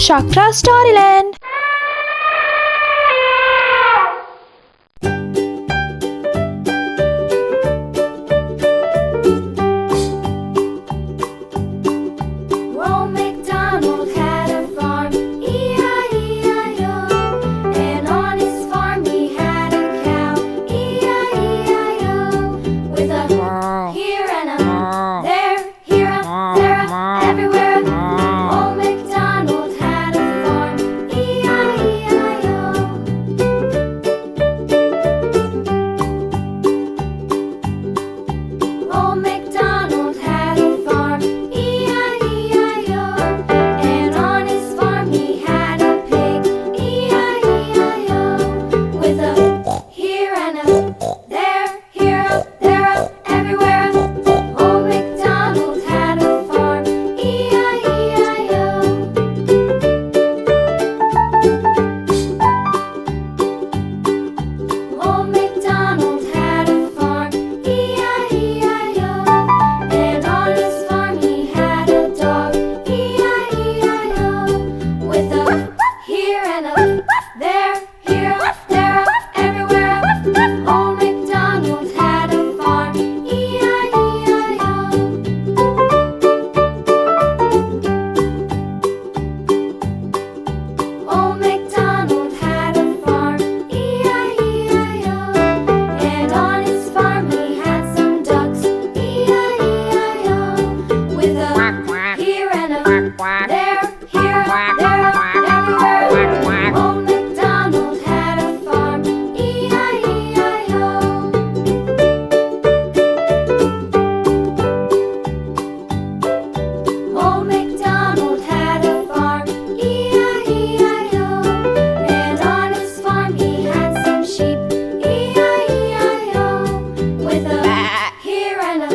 Shakra Storyland. Old MacDonald had a farm, E-I-E-I-O. And on his farm he had a cow, E-I-E-I-O. With a here and a there, here a there, a everywhere. Old MacDonald had a farm, E-I-E-I-O. Old MacDonald had a farm, E-I-E-I-O. And on his farm he had a pig, E-I-E-I-O. With a here and a there, here a there, a everywhere. Old MacDonald had a farm, E-I-E-I-O. Old MacDonald had a farm, E-I-E-I-O. And on his farm he had a dog, E-I-E-I-O. With a here and a there, here a there, a everywhere. Old MacDonald had a farm, E-I-E-I-O. Old MacDonald had a farm, E-I-E-I-O. And on his farm he had some ducks, E-I-E-I-O. With a here and a there, here, there, everywhere. Old MacDonald had a farm, E-I-E-I-O. Old MacDonald had a farm, E-I-E-I-O. And on his farm he had some sheep, E-I-E-I-O. With a here and a